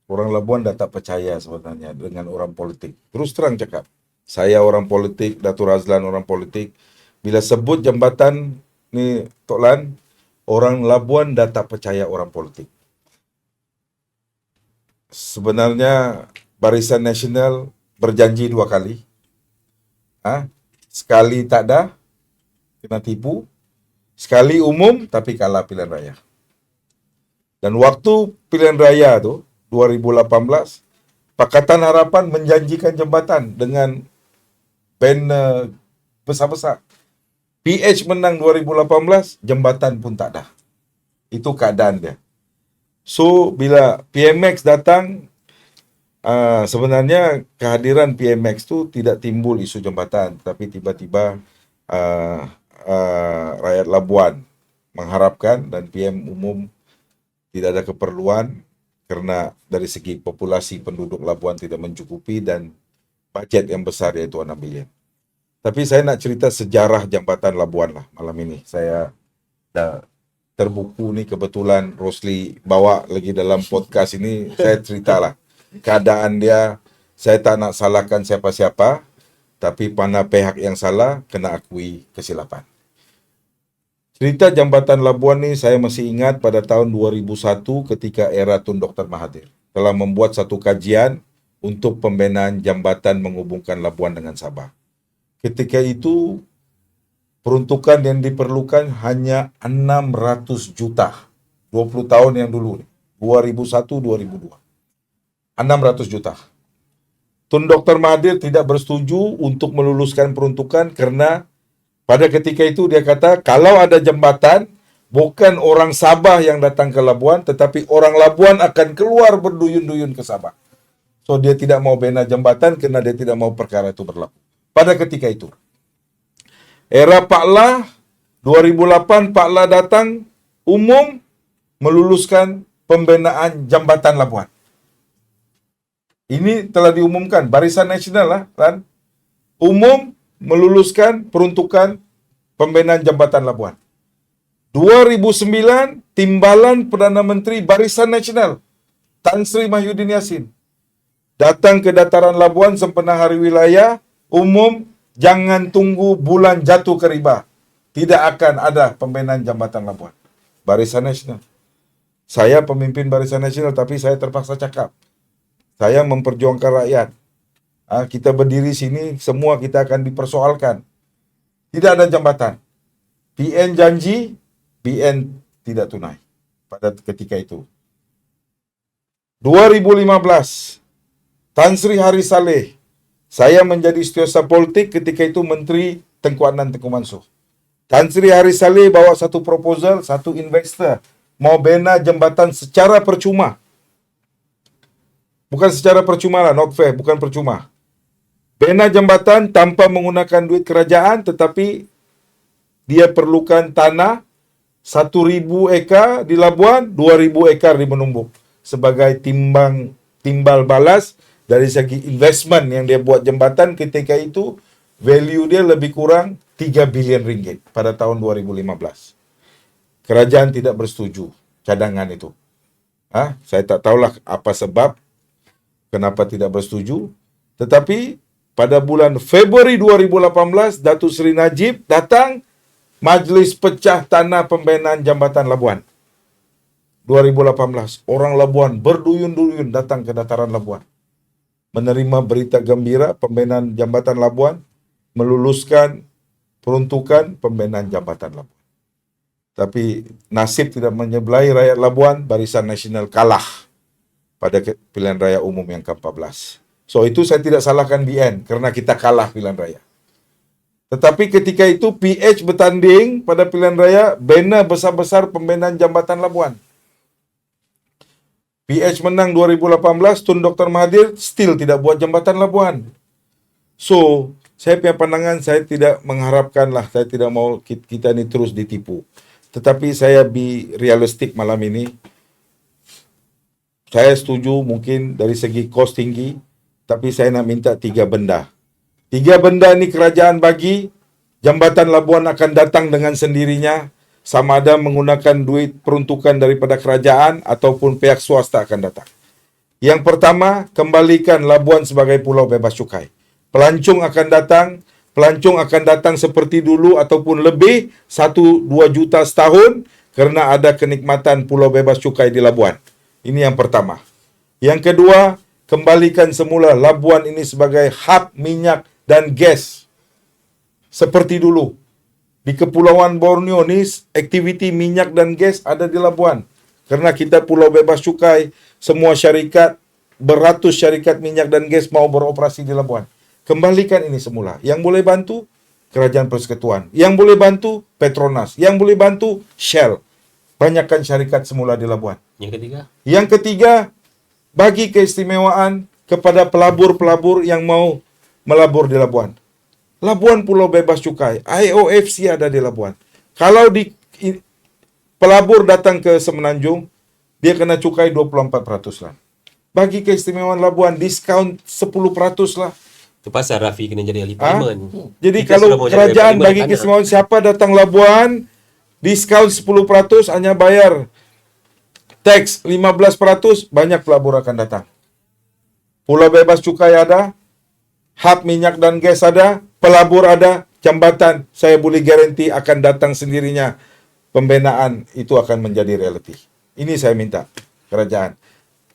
orang Labuan dah tak percaya sebenarnya dengan orang politik. Terus terang cakap, saya orang politik, Datuk Razlan orang politik. Bila sebut jambatan ni Tok Lan, orang Labuan dah tak percaya orang politik. Sebenarnya Barisan Nasional berjanji 2 kali. Sekali tak ada, kena tipu. Sekali umum tapi kalah pilihan raya. Dan waktu pilihan raya tu 2018, Pakatan Harapan menjanjikan jambatan dengan banner besar-besar. PH menang 2018, jambatan pun tak ada. Itu keadaan dia. So, bila PMX datang, sebenarnya kehadiran PMX tu tidak timbul isu jambatan, tapi tiba-tiba rakyat Labuan mengharapkan dan PM umum tidak ada keperluan kerana dari segi populasi penduduk Labuan tidak mencukupi dan bajet yang besar iaitu 6 bilion. Tapi saya nak cerita sejarah jambatan Labuan lah malam ini. Saya dah terbuku nih, kebetulan Rosli bawa lagi dalam podcast ini, saya ceritalah keadaan dia. Saya tak nak salahkan siapa-siapa, tapi mana pihak yang salah kena akui kesilapan. Cerita Jambatan Labuan ni saya masih ingat pada tahun 2001 ketika era Tun Dr. Mahathir telah membuat satu kajian untuk pembinaan jambatan menghubungkan Labuan dengan Sabah. Ketika itu peruntukan yang diperlukan hanya 600 juta. 20 tahun yang dulu nih, 2001-2002. 600 juta. Tun Dr. Mahathir tidak bersetuju untuk meluluskan peruntukan karena pada ketika itu dia kata, kalau ada jambatan, bukan orang Sabah yang datang ke Labuan, tetapi orang Labuan akan keluar berduyun-duyun ke Sabah. So, dia tidak mau bina jambatan karena dia tidak mau perkara itu berlaku. Pada ketika itu. Era Pak La, 2008 Pak La datang, umum meluluskan pembinaan jambatan Labuan. Ini telah diumumkan, Barisan Nasional lah, kan? Umum meluluskan peruntukan pembinaan jambatan Labuan. 2009, Timbalan Perdana Menteri Barisan Nasional, Tan Sri Mahyudin Yassin, datang ke dataran Labuan sempena Hari Wilayah, umum jangan tunggu bulan jatuh ke riba. Tidak akan ada pembinaan jambatan Labuan. Barisan Nasional. Saya pemimpin Barisan Nasional, tapi saya terpaksa cakap. Saya memperjuangkan rakyat. Kita berdiri sini, semua kita akan dipersoalkan. Tidak ada jambatan. PN janji, PN tidak tunai pada ketika itu. 2015, Tan Sri Hari Saleh, saya menjadi setiausaha politik ketika itu Menteri Tengku Adnan Tengku Mansur. Tan Sri Hari Saleh bawa satu proposal, satu investor mau bina jambatan secara percuma. Bukan secara percuma lah, not fair, bukan percuma. Bina jambatan tanpa menggunakan duit kerajaan, tetapi dia perlukan tanah 1.000 ekar di Labuan, 2.000 ekar di Menumbuk sebagai timbal balas dari segi investment yang dia buat jambatan ketika itu. Value dia lebih kurang 3 bilion ringgit pada tahun 2015. Kerajaan tidak bersetuju cadangan itu. Saya tak tahulah apa sebab kenapa tidak bersetuju. Tetapi pada bulan Februari 2018, Datuk Seri Najib datang Majlis Pecah Tanah Pembinaan Jambatan Labuan. 2018, orang Labuan berduyun-duyun datang ke dataran Labuan. Menerima berita gembira pembinaan Jambatan Labuan, meluluskan peruntukan pembinaan Jambatan Labuan. Tapi nasib tidak menyebelahi rakyat Labuan, Barisan Nasional kalah pada pilihan raya umum yang ke-14. So, itu saya tidak salahkan BN kerana kita kalah pilihan raya. Tetapi ketika itu PH bertanding pada pilihan raya, bina besar-besar pembinaan Jambatan Labuan. PH menang 2018, Tun Dr. Mahathir still tidak buat Jambatan Labuan. So, saya punya pandangan, saya tidak mengharapkanlah, saya tidak mau kita ni terus ditipu. Tetapi saya be realistik malam ini. Saya setuju mungkin dari segi kos tinggi, tapi saya nak minta 3 benda. 3 benda ni kerajaan bagi, Jambatan Labuan akan datang dengan sendirinya, sama ada menggunakan duit peruntukan daripada kerajaan ataupun pihak swasta akan datang. Yang pertama, kembalikan Labuan sebagai pulau bebas cukai. Pelancong akan datang seperti dulu ataupun lebih, 1-2 juta setahun, kerana ada kenikmatan pulau bebas cukai di Labuan. Ini yang pertama. Yang kedua, kembalikan semula Labuan ini sebagai hub minyak dan gas. Seperti dulu. Di Kepulauan Borneo ni, aktiviti minyak dan gas ada di Labuan. Kerana kita pulau bebas cukai, semua syarikat, beratus syarikat minyak dan gas mau beroperasi di Labuan. Kembalikan ini semula. Yang boleh bantu, Kerajaan Persekutuan. Yang boleh bantu, Petronas. Yang boleh bantu, Shell. Banyakkan syarikat semula di Labuan. Yang ketiga, bagi keistimewaan kepada pelabur-pelabur yang mau melabur di Labuan. Labuan pulau bebas cukai. IOFC ada di Labuan. Kalau pelabur datang ke Semenanjung, dia kena cukai 24% lah. Bagi keistimewaan Labuan, diskaun 10% lah. Itu pasal Rafi kena jadi ahli parlimen. Jadi Kita kalau sudah mau jadi kerajaan ahli parlimen bagi tanah. keistimewaan, siapa datang Labuan, Diskaun 10%, hanya bayar teks 15%, banyak pelabur akan datang. Pulau bebas cukai ada, hak minyak dan gas ada, pelabur ada, jambatan saya boleh garanti akan datang sendirinya. Pembinaan itu akan menjadi realiti. Ini saya minta kerajaan.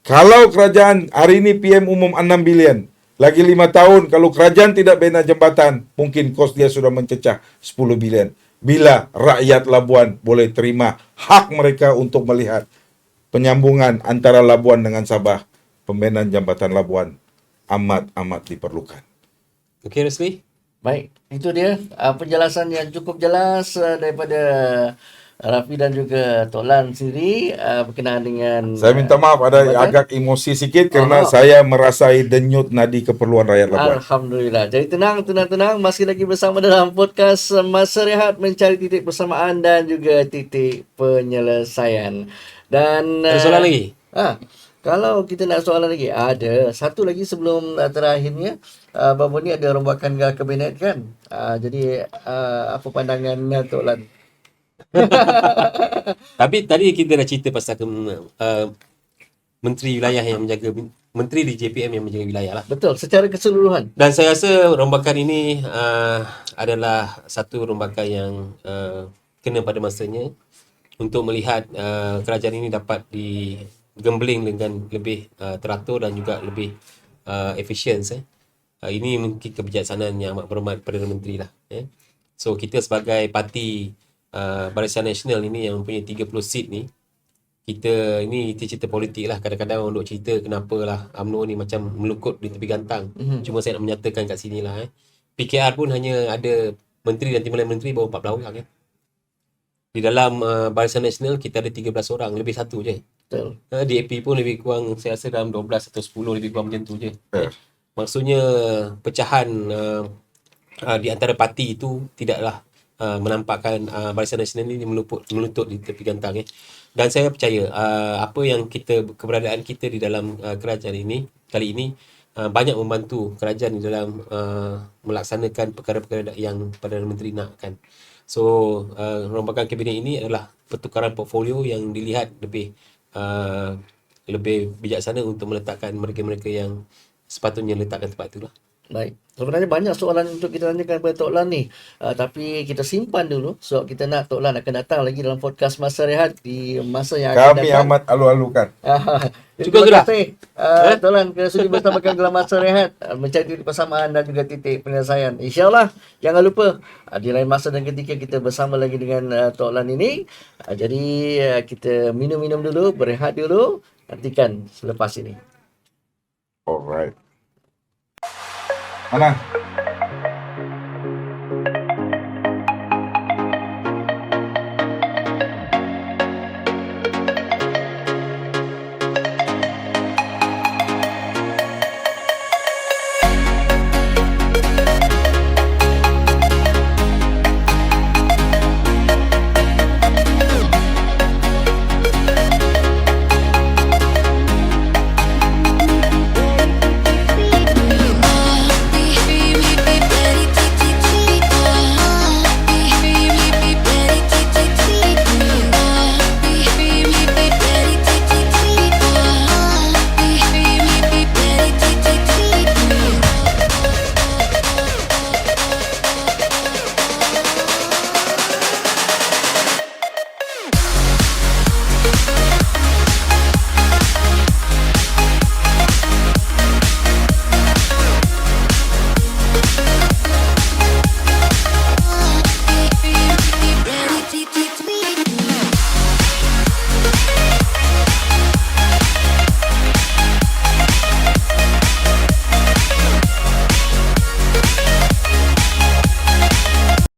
Kalau kerajaan hari ini PM umum 6 bilion, lagi 5 tahun kalau kerajaan tidak bina jambatan, mungkin kos dia sudah mencecah 10 bilion. Bila rakyat Labuan boleh terima hak mereka untuk melihat penyambungan antara Labuan dengan Sabah, pembinaan jambatan Labuan amat diperlukan. Okey, Rosli. Baik, itu dia penjelasan yang cukup jelas daripada Rafi dan juga Tok Lan sendiri berkenaan dengan Saya minta maaf ada jambatan. agak emosi sikit kerana saya merasai denyut nadi keperluan rakyat Labuan. Alhamdulillah. Jadi tenang. Masih lagi bersama dalam podcast Masa Rehat, mencari titik persamaan dan juga titik penyelesaian. Dan Ada soalan lagi? kalau kita nak soalan lagi, ada satu lagi sebelum terakhirnya. Baru ni ada rombakan kabinet kan. Jadi apa pandangan Tok Lan? Tapi tadi kita dah cerita pasal menteri wilayah yang menjaga, menteri di JPM yang menjaga wilayah lah. Betul, secara keseluruhan. Dan saya rasa rombakan ini adalah satu rombakan yang kena pada masanya untuk melihat kerajaan ini dapat digembling dengan lebih teratur dan juga lebih efisien. Ini mungkin kebijaksanaan yang amat berhormat Perdana Menteri lah. So kita sebagai parti Barisan Nasional ini yang mempunyai 30 seat ni, kita ini cerita politik lah. Kadang-kadang orang duk cerita kenapa lah UMNO ni macam melukut di tepi gantang. Cuma saya nak menyatakan kat sini lah. PKR pun hanya ada menteri dan timbalan menteri baru 14 orang. Di dalam Barisan Nasional kita ada 13 orang, lebih satu je. Betul. DAP pun lebih kurang saya rasa dalam 12 atau 10, lebih kurang macam tu je. Maksudnya pecahan di antara parti itu tidaklah menampakkan Barisan Nasional ini melutut di tepi gantang. Dan saya percaya apa yang keberadaan kita di dalam kerajaan ini kali ini banyak membantu kerajaan di dalam melaksanakan perkara-perkara yang Perdana Menteri nakkan. So rombakan kabinet ini adalah pertukaran portfolio yang dilihat lebih bijaksana untuk meletakkan mereka-mereka yang sepatutnya letakkan tempat itulah. Baik. Sebenarnya banyak soalan untuk kita tanyakan kepada Tok Lan ni. Tapi kita simpan dulu sebab kita nak Tok Lan akan datang lagi dalam podcast Masa Rehat di masa yang akan Kami datang. amat alu-alukan. Cukup Terima sudah. kasih Tok Lan kerana sudi bersamakan dalam Masa Rehat, mencari titik persamaan dan juga titik penyelesaian. InsyaAllah jangan lupa di lain masa dan ketika kita bersama lagi dengan Tok Lan ini. Jadi kita minum-minum dulu, berehat dulu. Nantikan selepas ini. Alright. Mana?